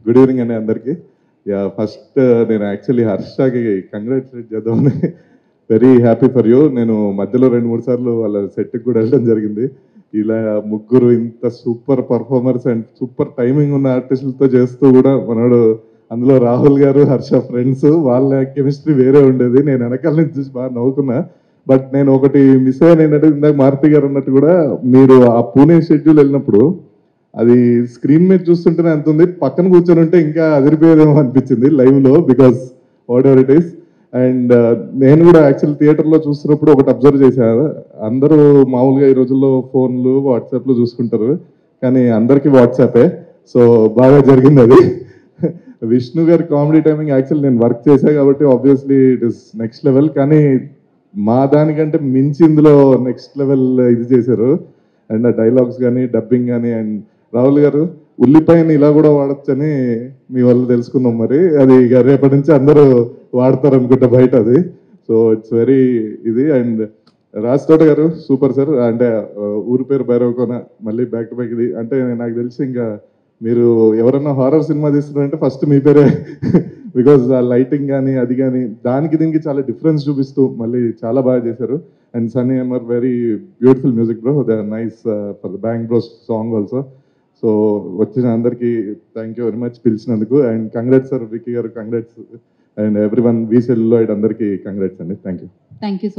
Good evening అండి అందరికీ. First నేను యాక్చువల్లీ హర్షకి కంగ్రాచులేట్ చేద్దామని. Very happy for you. నేను మధ్యలో 2-3 సార్లు వాళ్ళ సెట్కి కూడా వెళ్ళడం జరిగింది. ఇలా ముగ్గురు ఇంత super performers and super timing ఉన్న ఆర్టిస్టులతో చేస్తూ కూడా మనోడు, అందులో రాహుల్ గారు, హర్ష ఫ్రెండ్స్, వాళ్ళ కెమిస్ట్రీ వేరే ఉండేది. నేను వెనకాల నుంచి చూసి బాగా నవ్వుకున్నా. బట్ నేను ఒకటి మిస్ అయ్యాను ఏంటంటే, ఇందాక మారుతి గారు అన్నట్టు కూడా, మీరు ఆ పూణే షెడ్యూల్ వెళ్ళినప్పుడు అది స్క్రీన్ మీద చూస్తుంటేనే అంత ఉంది, పక్కన కూర్చొని ఉంటే ఇంకా అదిరిపోయేదేమో అనిపించింది లైవ్ లో, because what ever it is. And నేను కూడా యాక్చువల్ థియేటర్లో చూస్తున్నప్పుడు ఒకటి అబ్జర్వ్ చేశాను. అందరూ మామూలుగా ఈ రోజుల్లో ఫోన్లు, వాట్సాప్లు చూసుకుంటారు, కానీ అందరికీ వాట్సాపే. సో బాగా జరిగింది అది. విష్ణు గారి కామెడీ టైమింగ్ యాక్చువల్ నేను వర్క్ చేశా కాబట్టి obviously it is next level, కానీ మా దానికంటే మించి ఇందులో నెక్స్ట్ లెవెల్ ఇది చేశారు. అండ్ ఆ డైలాగ్స్ కానీ, డబ్బింగ్ కానీ. అండ్ రాహుల్ గారు, ఉల్లిపాయని ఇలా కూడా వాడచ్చని మీ వాళ్ళు తెలుసుకున్నాం. మరి అది ఇక రేపటి నుంచి అందరూ వాడతారు అనుకుంటా బయట అది. సో ఇట్స్ వెరీ ఇది. అండ్ రాజ్ గారు సూపర్ సార్. అంటే ఊరి పేరు భైరవకోన, మళ్ళీ బ్యాక్ టు బ్యాక్ ఇది. అంటే నాకు తెలిసి ఇంకా మీరు ఎవరన్నా హారర్ సినిమా తీస్తున్నారంటే ఫస్ట్ మీ పేరే. బికాజ్ ఆ లైటింగ్ కానీ అది కానీ దానికి దీనికి చాలా డిఫరెన్స్ చూపిస్తూ మళ్ళీ చాలా బాగా చేశారు. And Sunny Amar, very beautiful music bro. They are nice for the bang bros song also. So వచ్చిన అందరికీ థ్యాంక్ యూ వెరీ మచ్ పిలిచినందుకు. And congrats sir, Vicky garu congrats. And everyone వీసెల్లో అందరికీ కంగ్రాట్స్ అండి. Thank you.